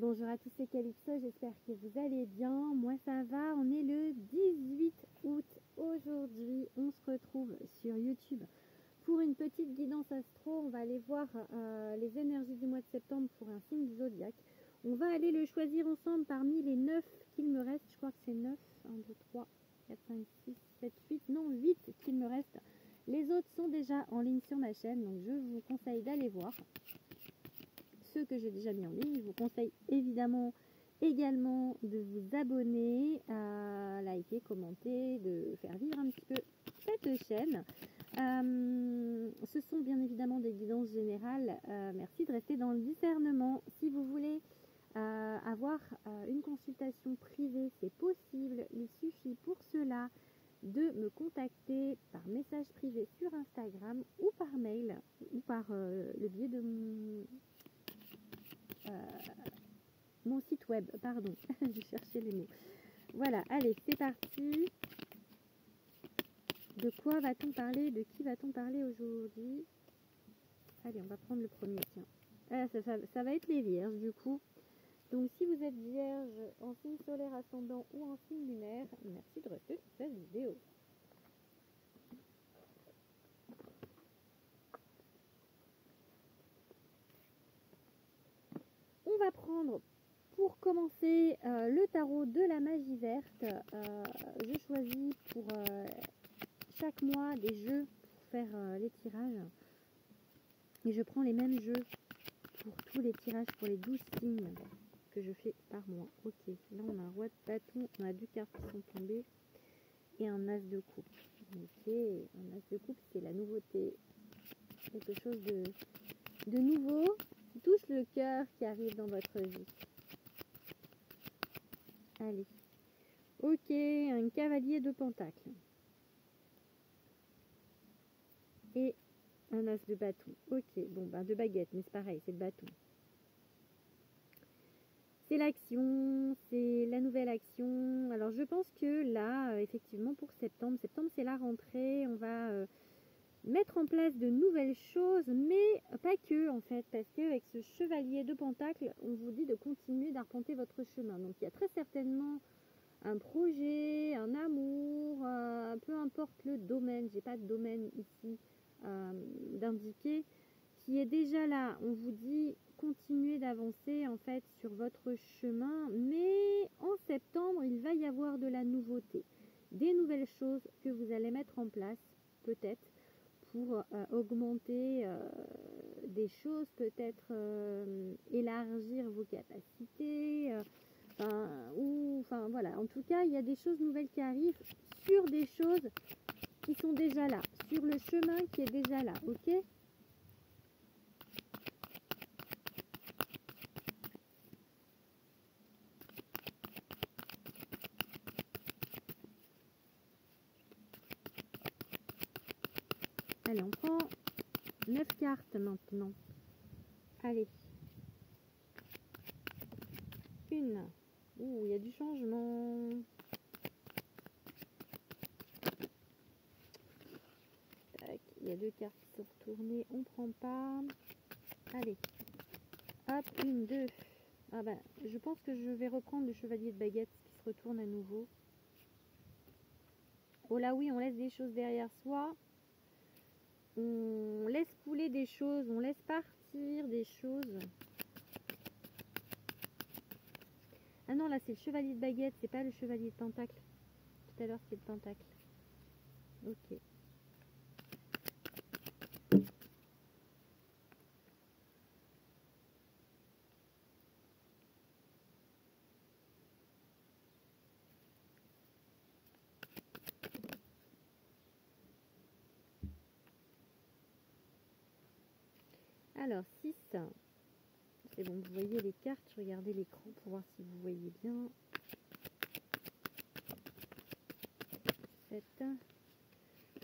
Bonjour à tous, c'est Calypso, j'espère que vous allez bien. Moi ça va, on est le 18 août. Aujourd'hui, on se retrouve sur YouTube pour une petite guidance astro. On va aller voir les énergies du mois de septembre pour un signe du zodiaque. On va aller le choisir ensemble parmi les 9 qu'il me reste. Je crois que c'est 9, 1, 2, 3, 4, 5, 6, 7, 8, non 8 qu'il me reste. Les autres sont déjà en ligne sur ma chaîne, donc je vous conseille d'aller voir ceux que j'ai déjà mis en ligne. Je vous conseille évidemment également de vous abonner, à liker, commenter, de faire vivre un petit peu cette chaîne. Ce sont bien évidemment des guidances générales. Merci de rester dans le discernement. Si vous voulez avoir une consultation privée, c'est possible. Il suffit pour cela de me contacter par message privé sur Instagram ou par mail ou par le biais de mon site web, pardon, je cherchais les mots. Voilà, allez, c'est parti. De quoi va-t-on parler? De qui va-t-on parler aujourd'hui? Allez, on va prendre le premier, tiens. Ah, ça va être les vierges, du coup. Donc, si vous êtes vierge en signe solaire ascendant ou en signe lunaire, merci de rester sur cette vidéo. On va prendre, pour commencer, le tarot de la magie verte. Je choisis pour chaque mois des jeux pour faire les tirages. Et je prends les mêmes jeux pour tous les tirages, pour les 12 signes que je fais par mois. Ok, là on a un roi de bâton, on a deux cartes qui sont tombées et un as de coupe. Ok, un as de coupe, c'est la nouveauté. Quelque chose de nouveau qui touche le cœur, qui arrive dans votre vie. Allez. Ok, un cavalier de pentacle. Et un as de bâton. Ok, bon, ben de baguette, mais c'est pareil, c'est le bâton. C'est l'action, c'est la nouvelle action. Alors je pense que là, effectivement, pour septembre c'est la rentrée. On va mettre en place de nouvelles choses, mais pas que en fait, parce qu'avec ce chevalier de pentacle, on vous dit de continuer d'arpenter votre chemin. Donc il y a très certainement un projet, un amour, peu importe le domaine, j'ai pas de domaine ici d'indiquer, qui est déjà là. On vous dit continuez d'avancer en fait sur votre chemin, mais en septembre il va y avoir de la nouveauté, des nouvelles choses que vous allez mettre en place peut-être pour augmenter des choses, peut-être élargir vos capacités, enfin voilà, en tout cas il y a des choses nouvelles qui arrivent sur des choses qui sont déjà là, sur le chemin qui est déjà là, ok? Allez, on prend 9 cartes maintenant. Allez. Une. Ouh, il y a du changement. Tac, il y a deux cartes qui sont retournées. On prend pas. Allez. Hop, une, deux. Ah ben, je pense que je vais reprendre le chevalier de baguette qui se retourne à nouveau. Oh là oui, on laisse des choses derrière soi. On laisse couler des choses. On laisse partir des choses. Ah non, là c'est le chevalier de baguette, c'est pas le chevalier de pentacle. Tout à l'heure c'était le pentacle. Ok. Alors 6. C'est bon, vous voyez les cartes, regardez l'écran pour voir si vous voyez bien. 7.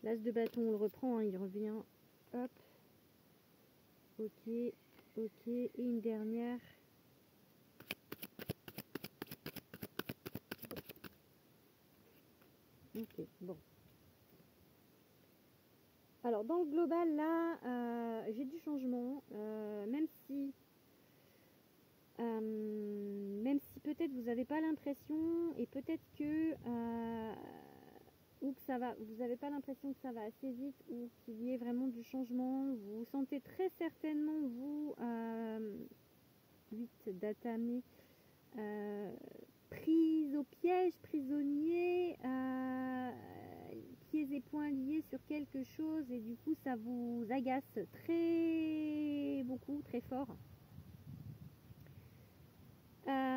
L'as de bâton, on le reprend, hein, il revient. Hop. Ok, ok. Et une dernière. Ok, bon. Alors, dans le global, là, j'ai du changement. Même si peut-être vous n'avez pas l'impression, et peut-être que ou que ça va, vous n'avez pas l'impression que ça va assez vite ou qu'il y ait vraiment du changement. Vous vous sentez très certainement, vous, 8 d'Atame, prise au piège, prisonnier, pieds et poings liés sur quelque chose, et du coup ça vous agace très beaucoup, très fort.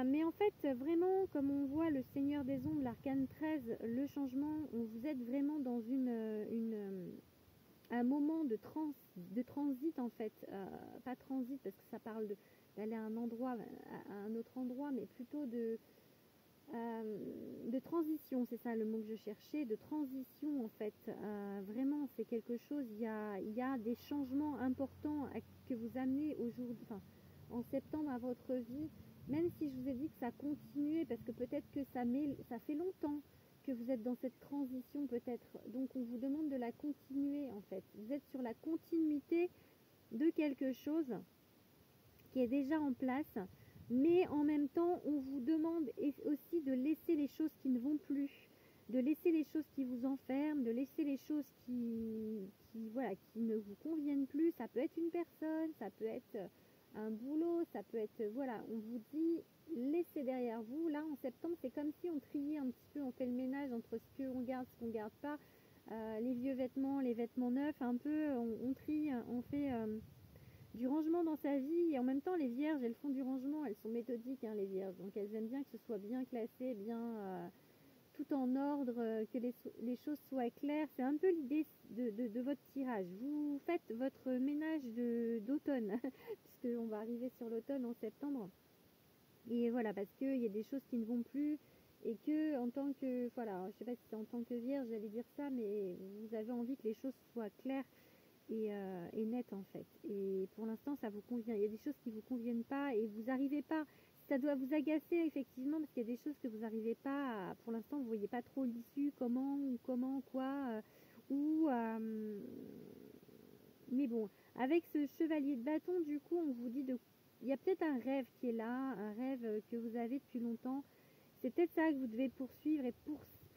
Mais en fait, vraiment, comme on voit le Seigneur des Ombres, l'arcane 13, le changement, vous êtes vraiment dans un moment de transit en fait. Pas transit parce que ça parle d'aller à un endroit, à un autre endroit, mais plutôt de transition, c'est ça le mot que je cherchais, de transition en fait. Vraiment, c'est quelque chose, il y a des changements importants que vous amenez aujourd'hui, enfin, en septembre à votre vie. Même si je vous ai dit que ça continuait, parce que peut-être que ça fait longtemps que vous êtes dans cette transition peut-être. Donc on vous demande de la continuer en fait. Vous êtes sur la continuité de quelque chose qui est déjà en place, mais en même temps on vous demande aussi de laisser les choses qui ne vont plus, de laisser les choses qui vous enferment, de laisser les choses voilà, qui ne vous conviennent plus. Ça peut être une personne, ça peut être un boulot, ça peut être, voilà, on vous dit laissez derrière vous. Là en septembre c'est comme si on triait un petit peu, on fait le ménage entre ce qu'on garde, ce qu'on garde pas, les vieux vêtements, les vêtements neufs, un peu, on trie, on fait du rangement dans sa vie. Et en même temps les vierges elles font du rangement, elles sont méthodiques hein, les vierges, donc elles aiment bien que ce soit bien classé, bien tout en ordre, que les choses soient claires. C'est un peu l'idée de votre tirage. Vous faites votre ménage d'automne, puisqu'on va arriver sur l'automne en septembre. Et voilà, parce qu'il y a des choses qui ne vont plus, et que en tant que, voilà, je sais pas si c'est en tant que vierge, j'allais dire ça, mais vous avez envie que les choses soient claires et nettes en fait. Et pour l'instant, ça vous convient. Il y a des choses qui vous conviennent pas et vous n'arrivez pas. Ça doit vous agacer effectivement parce qu'il y a des choses que vous n'arrivez pas pour l'instant vous voyez pas trop l'issue, comment quoi mais bon, avec ce chevalier de bâton, du coup on vous dit il y a peut-être un rêve qui est là, un rêve que vous avez depuis longtemps. C'est peut-être ça que vous devez poursuivre, et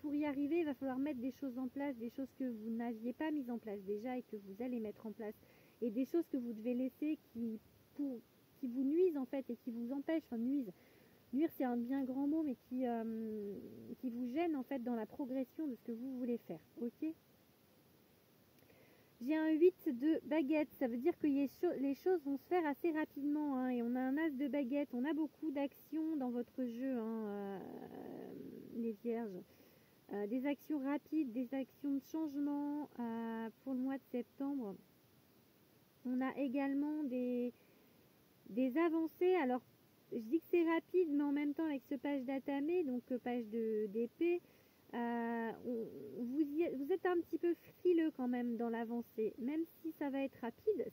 pour y arriver il va falloir mettre des choses en place, des choses que vous n'aviez pas mises en place déjà et que vous allez mettre en place, et des choses que vous devez laisser qui vous nuisent en fait et qui vous empêchent, enfin nuire c'est un bien grand mot, mais qui vous gênent en fait dans la progression de ce que vous voulez faire. Ok, j'ai un 8 de baguette, ça veut dire que les choses vont se faire assez rapidement hein, et on a un as de baguette, on a beaucoup d'actions dans votre jeu hein, les vierges. Des actions rapides, des actions de changement pour le mois de septembre. On a également des avancées. Alors, je dis que c'est rapide, mais en même temps, avec ce page d'Atame, donc page d'épée, vous êtes un petit peu frileux quand même dans l'avancée. Même si ça va être rapide,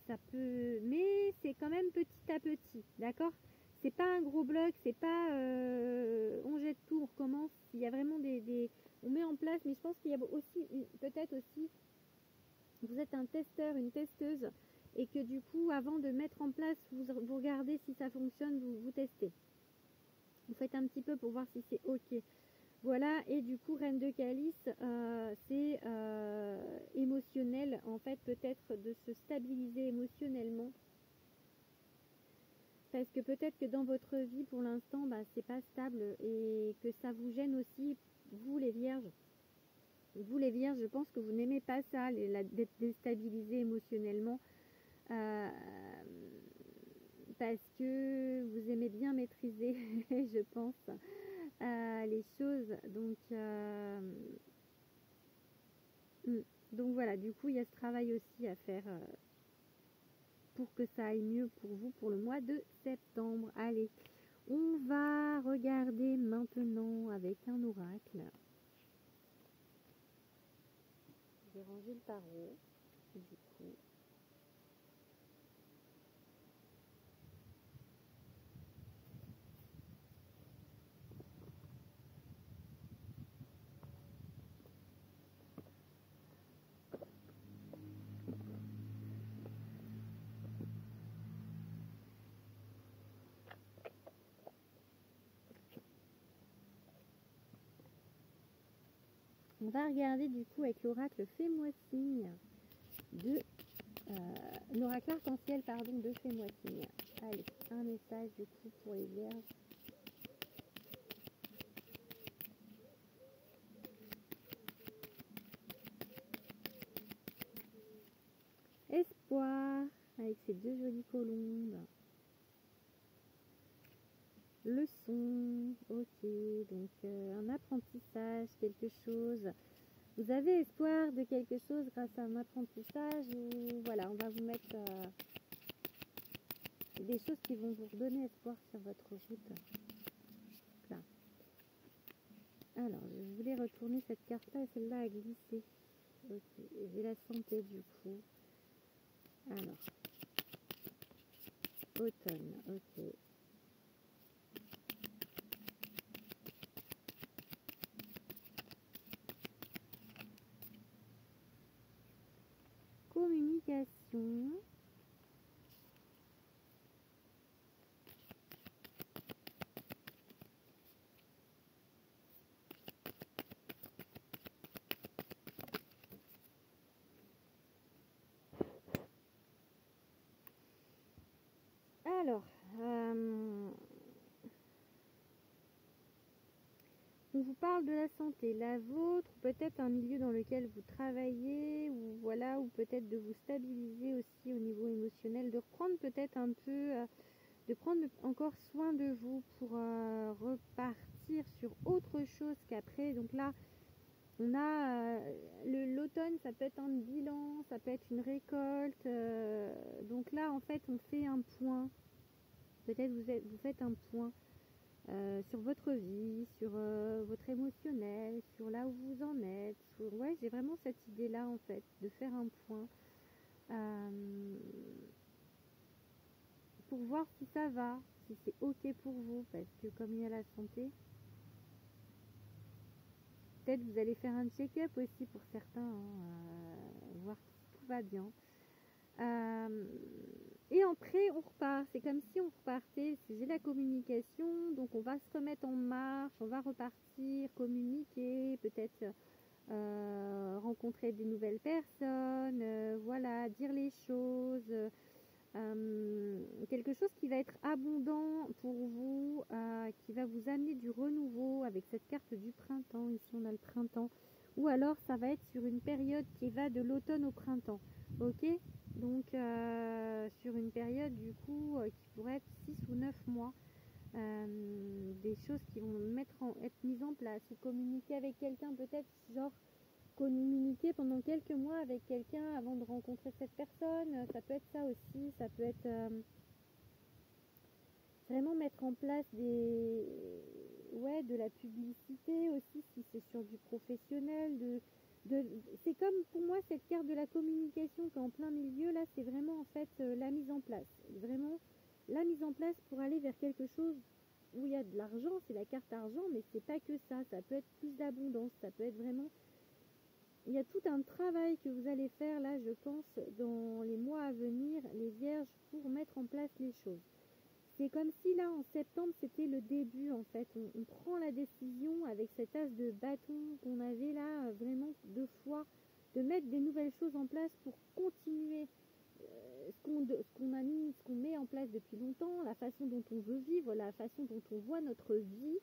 mais c'est quand même petit à petit, d'accord? C'est pas un gros bloc, c'est pas on jette tout, on recommence. Il y a vraiment on met en place, mais je pense qu'il y a aussi peut-être aussi vous êtes un testeur, une testeuse, et que du coup avant de mettre en place vous regardez si ça fonctionne, vous testez, vous faites un petit peu pour voir si c'est ok. Voilà, et du coup reine de calice, c'est émotionnel en fait, peut-être de se stabiliser émotionnellement, parce que peut-être que dans votre vie pour l'instant c'est pas stable et que ça vous gêne aussi, vous les vierges. Vous les vierges, je pense que vous n'aimez pas ça, d'être déstabilisé émotionnellement, parce que vous aimez bien maîtriser, je pense, les choses. Donc voilà, du coup il y a ce travail aussi à faire pour que ça aille mieux pour vous pour le mois de septembre. Allez, on va regarder maintenant avec un oracle. Je vais ranger le tarot, du coup. On va regarder du coup avec l'oracle Fais-moi signe de l'oracle arc-en-ciel, pardon, de Fais-moi signe. Allez, un message du coup pour les vierges. Espoir, avec ces deux jolies colombes. Leçon, ok, donc un apprentissage, quelque chose. Vous avez espoir de quelque chose grâce à un apprentissage ou voilà, on va vous mettre des choses qui vont vous redonner espoir sur votre route. Là. Alors, je voulais retourner cette carte-là et celle-là a glissé. Ok, j'ai la santé du coup. Alors, automne, ok. Communication. Alors, on vous parle de la santé, la vôtre, peut-être un milieu dans lequel vous travaillez, ou voilà, ou peut-être de vous stabiliser aussi au niveau émotionnel, de reprendre peut-être un peu, de prendre encore soin de vous pour repartir sur autre chose qu'après. Donc là, on a l'automne, ça peut être un bilan, ça peut être une récolte. Donc là, en fait, on fait un point. Peut-être vous faites un point sur votre vie, sur votre émotionnel, sur là où vous en êtes. Ouais, j'ai vraiment cette idée-là, en fait, de faire un point pour voir si ça va, si c'est OK pour vous, parce que comme il y a la santé, peut-être vous allez faire un check-up aussi pour certains, voir si tout va bien. Et après, on repart. C'est comme si on repartait. J'ai la communication, donc on va se remettre en marche, on va repartir, communiquer, peut-être rencontrer des nouvelles personnes, voilà, dire les choses. Quelque chose qui va être abondant pour vous, qui va vous amener du renouveau avec cette carte du printemps. Ici, on a le printemps. Ou alors, ça va être sur une période qui va de l'automne au printemps. Ok, donc sur une période du coup qui pourrait être 6 ou 9 mois, des choses qui vont être mises en place, ou communiquer avec quelqu'un, peut-être genre communiquer pendant quelques mois avec quelqu'un avant de rencontrer cette personne, ça peut être ça aussi, ça peut être vraiment mettre en place de la publicité aussi si c'est sur du professionnel, c'est comme pour moi cette carte de la communication qui est en plein milieu là, c'est vraiment en fait la mise en place, vraiment la mise en place pour aller vers quelque chose où il y a de l'argent, c'est la carte argent, mais c'est pas que ça peut être plus d'abondance, ça peut être vraiment, il y a tout un travail que vous allez faire là, je pense, dans les mois à venir, les vierges, pour mettre en place les choses. C'est comme si là, en septembre, c'était le début, en fait. On prend la décision avec cet as de bâton qu'on avait là, vraiment 2 fois, de mettre des nouvelles choses en place pour continuer ce qu'on met en place depuis longtemps, la façon dont on veut vivre, la façon dont on voit notre vie.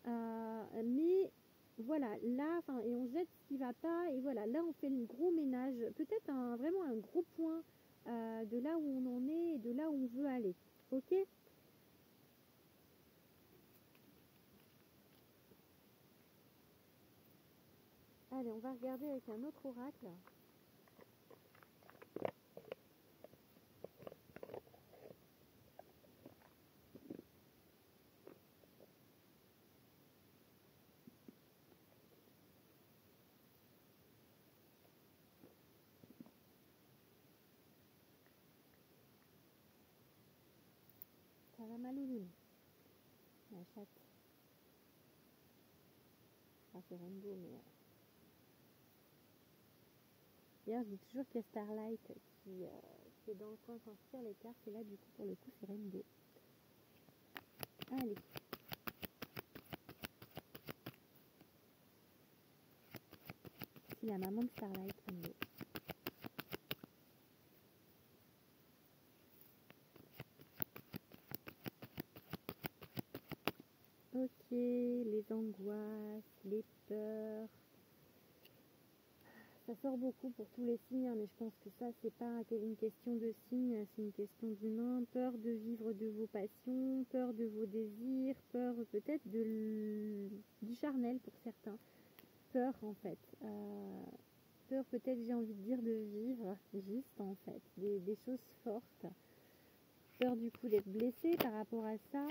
Mais voilà, là, et on jette ce qui va pas, et voilà, là, on fait le gros ménage, peut-être vraiment un gros point de là où on en est et de là où on veut aller. Ok ? Allez, on va regarder avec un autre oracle. Ça va Malouloune, la chatte. Ah, c'est Rainbow, mais... D'ailleurs, je dis toujours qu'il y a Starlight qui est dans le coin quand je tire les cartes, et là, du coup, pour le coup, c'est Rainbow. Allez. aussi la maman de Starlight Rainbow. Ok, les angoisses, les peurs. Ça sort beaucoup pour tous les signes, hein, mais je pense que ça, c'est pas une question de signe, c'est une question d'humain. Peur de vivre de vos passions, peur de vos désirs, peur peut-être du charnel pour certains. Peur, en fait. Peur, peut-être, j'ai envie de dire, de vivre juste, en fait. Des choses fortes. Peur, du coup, d'être blessé par rapport à ça.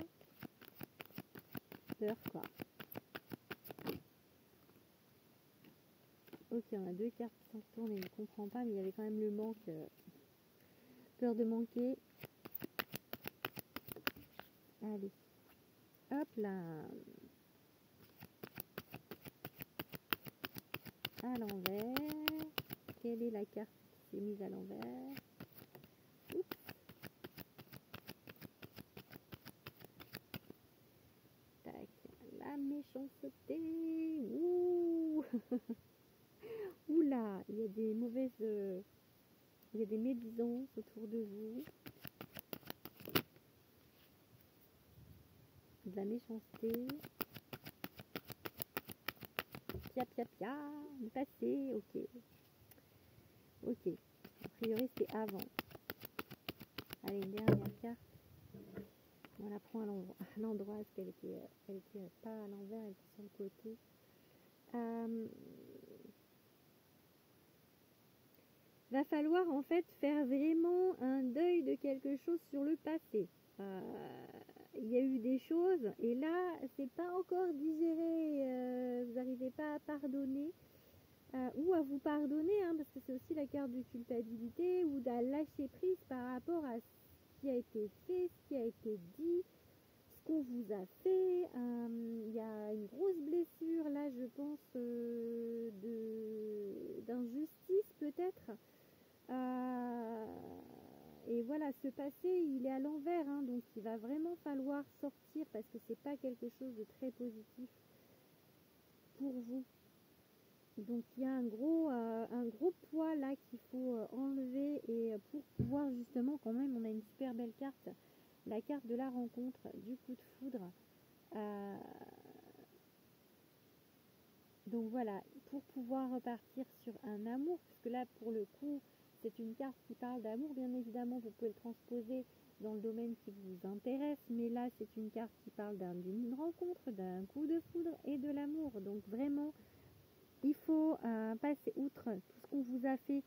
Peur, quoi. Ok, on a deux cartes qui se tournent et je ne comprends pas, mais il y avait quand même le manque. Peur de manquer. Allez. Hop là. À l'envers. Quelle est la carte qui s'est mise à l'envers? Oups. Tac. La méchanceté. Ouh. Oula, il y a des mauvaises... il y a des médisances autour de vous. De la méchanceté. Pia pia pia. Du passé. Ok. Ok. A priori, c'est avant. Allez, une dernière carte. On la prend à l'endroit parce qu'elle était pas à l'envers, elle était sur le côté. Va falloir en fait faire vraiment un deuil de quelque chose sur le passé. Il y a eu des choses et là c'est pas encore digéré, vous n'arrivez pas à pardonner ou à vous pardonner, hein, parce que c'est aussi la carte de culpabilité ou à lâcher prise par rapport à ce qui a été fait, ce qui a été dit, ce qu'on vous a fait. Il y a une grosse blessure là, je pense, d'injustice peut-être. Et voilà, ce passé, il est à l'envers, hein, donc il va vraiment falloir sortir parce que c'est pas quelque chose de très positif pour vous. Donc il y a un gros poids là qu'il faut enlever et pour pouvoir justement, quand même, on a une super belle carte, la carte de la rencontre, du coup de foudre. Donc voilà, pour pouvoir repartir sur un amour, puisque là pour le coup c'est une carte qui parle d'amour, bien évidemment vous pouvez le transposer dans le domaine qui vous intéresse, mais là c'est une carte qui parle d'une rencontre, d'un coup de foudre et de l'amour. Donc vraiment il faut passer outre tout ce qu'on vous a fait.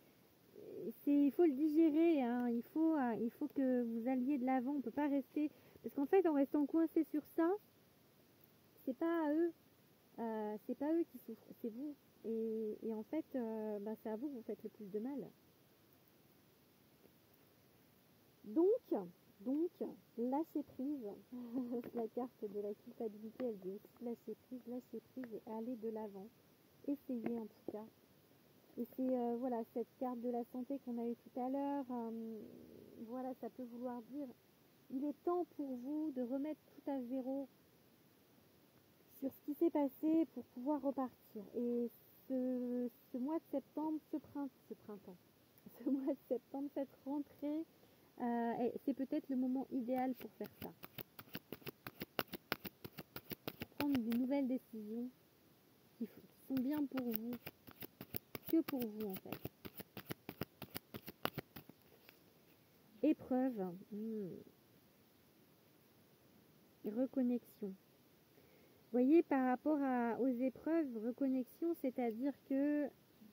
Il faut le digérer, hein. Il faut que vous alliez de l'avant, on ne peut pas rester, parce qu'en fait en restant coincé sur ça, c'est pas à eux. C'est pas eux qui souffrent, c'est vous. Et en fait, c'est à vous que vous faites le plus de mal. Donc, lâcher prise. La carte de la culpabilité, elle dit aussi lâcher prise et aller de l'avant. Essayez en tout cas. Et c'est voilà, cette carte de la santé qu'on a eue tout à l'heure. Voilà, ça peut vouloir dire, il est temps pour vous de remettre tout à zéro sur ce qui s'est passé pour pouvoir repartir. Et ce mois de septembre, ce mois de septembre, cette rentrée, c'est peut-être le moment idéal pour faire ça. Prendre de nouvelles décisions qui sont bien pour vous, que pour vous en fait. Épreuve, reconnexion. Vous voyez, par rapport aux épreuves, reconnexion, c'est-à-dire que,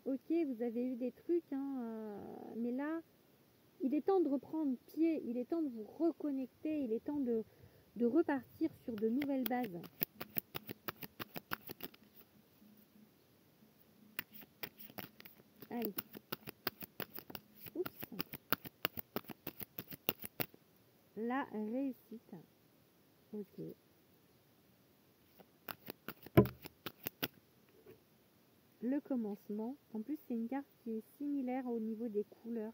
ok, vous avez eu des trucs, hein, mais là, il est temps de reprendre pied, il est temps de vous reconnecter, il est temps de repartir sur de nouvelles bases. Allez. Oups. La réussite. Ok. Le commencement. En plus, c'est une carte qui est similaire au niveau des couleurs.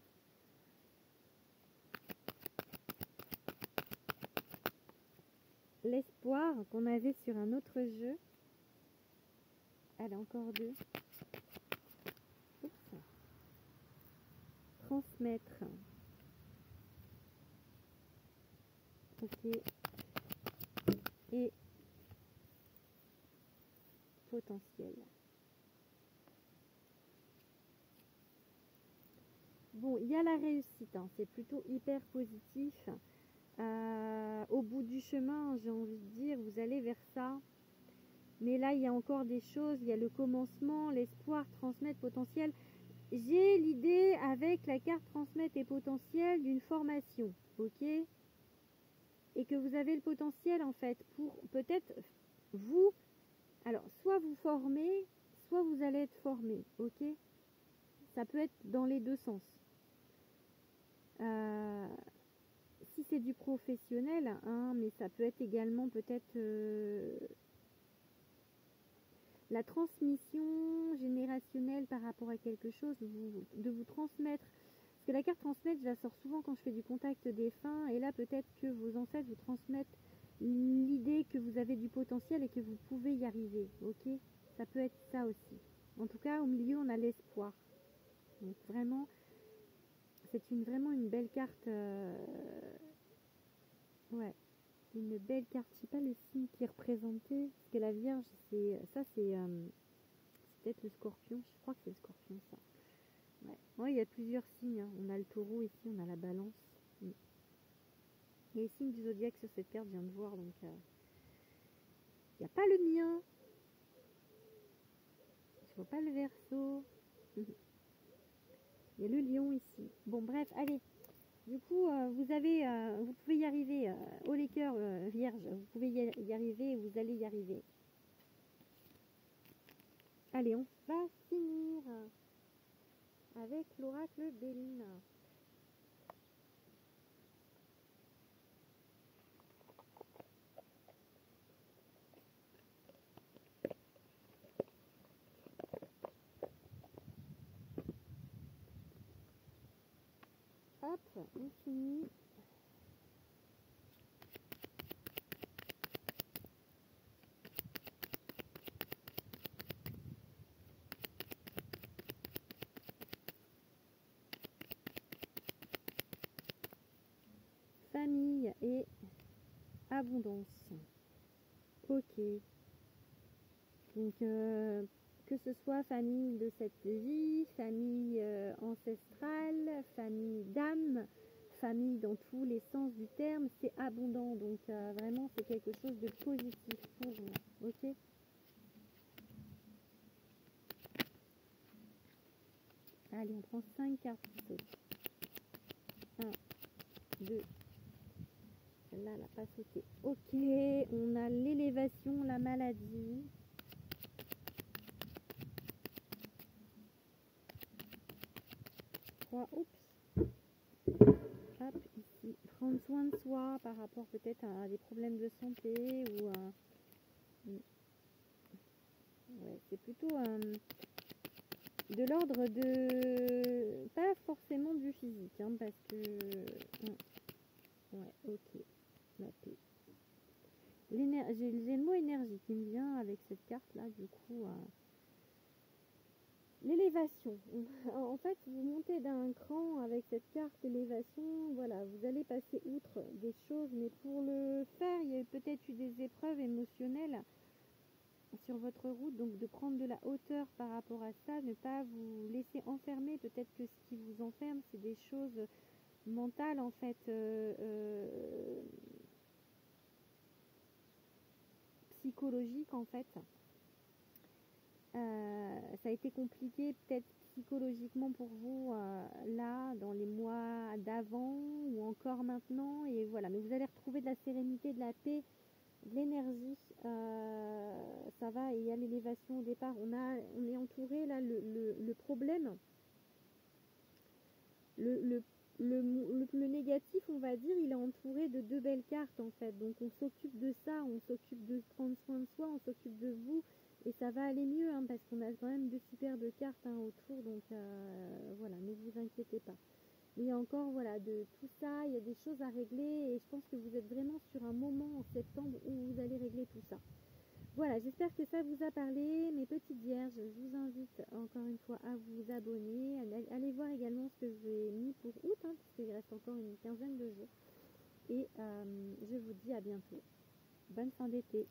L'espoir qu'on avait sur un autre jeu. Allez, encore deux. transmettre. Ok. Et potentiel. Bon, il y a la réussite, hein, c'est plutôt hyper positif. Au bout du chemin, j'ai envie de dire, vous allez vers ça. Mais là, il y a encore des choses, il y a le commencement, l'espoir, transmettre, potentiel. J'ai l'idée avec la carte transmettre et potentiel d'une formation, ok? Et que vous avez le potentiel en fait pour peut-être vous, alors soit vous formez, soit vous allez être formé, ok? Ça peut être dans les deux sens. Si c'est du professionnel, hein, mais ça peut être également peut-être la transmission générationnelle par rapport à quelque chose, de vous transmettre. Parce que la carte transmettre, je la sors souvent quand je fais du contact défunt, et là peut-être que vos ancêtres vous transmettent l'idée que vous avez du potentiel et que vous pouvez y arriver, ok? Ça peut être ça aussi. En tout cas, au milieu, on a l'espoir. Donc vraiment, c'est vraiment une belle carte. Ouais, une belle carte. Je sais pas le signe qui est représenté, parce que la Vierge, c'est peut-être le Scorpion. Je crois que c'est le Scorpion, ça. Ouais. Ouais, il y a plusieurs signes, hein. On a le Taureau ici, on a la Balance. Il y a les signes du zodiaque sur cette carte, je viens de voir, donc il n'y a pas le mien. Je vois pas le Verseau. Il y a le Lion ici. Bon, bref, allez. Du coup, vous pouvez y arriver. Haut les cœurs, Vierge, vous pouvez y arriver et vous allez y arriver. Allez, on va finir avec l'oracle Béline. Hop, on finit. Famille et abondance. Ok. Donc, que ce soit famille de cette vie, famille ancestrale, famille d'âme, famille dans tous les sens du terme, c'est abondant. Donc, vraiment, c'est quelque chose de positif pour vous. Ok? Allez, on prend 5 cartes. 1, 2. Celle-là, elle n'a pas sauté. Ok, on a l'élévation, la maladie. Oups. Hop, ici. Prendre soin de soi par rapport peut-être à des problèmes de santé ou à... Ouais, c'est plutôt de l'ordre de... Pas forcément du physique, hein, parce que... Ouais, ok. La paix. J'ai le mot énergie qui me vient avec cette carte-là, du coup... L'élévation. En fait, vous montez d'un cran avec cette carte élévation. Voilà, vous allez passer outre des choses, mais pour le faire, il y a peut-être eu des épreuves émotionnelles sur votre route, donc de prendre de la hauteur par rapport à ça, ne pas vous laisser enfermer. Peut-être que ce qui vous enferme, c'est des choses mentales, en fait, psychologiques, en fait. Ça a été compliqué peut-être psychologiquement pour vous là dans les mois d'avant ou encore maintenant, et voilà, mais vous allez retrouver de la sérénité, de la paix, de l'énergie, ça va. Et il y a l'élévation au départ, on est entouré là, le problème, le négatif, on va dire, il est entouré de deux belles cartes en fait, donc on s'occupe de ça, on s'occupe de prendre soin de soi, on s'occupe de vous. Et ça va aller mieux, hein, parce qu'on a quand même de superbes cartes, hein, autour, donc voilà, ne vous inquiétez pas. Mais il y a encore, voilà, de tout ça, il y a des choses à régler, et je pense que vous êtes vraiment sur un moment en septembre où vous allez régler tout ça. Voilà, j'espère que ça vous a parlé, mes petites vierges. Je vous invite encore une fois à vous abonner, allez voir également ce que j'ai mis fini pour août, hein, puisqu'il reste encore une quinzaine de jours. Et je vous dis à bientôt. Bonne fin d'été.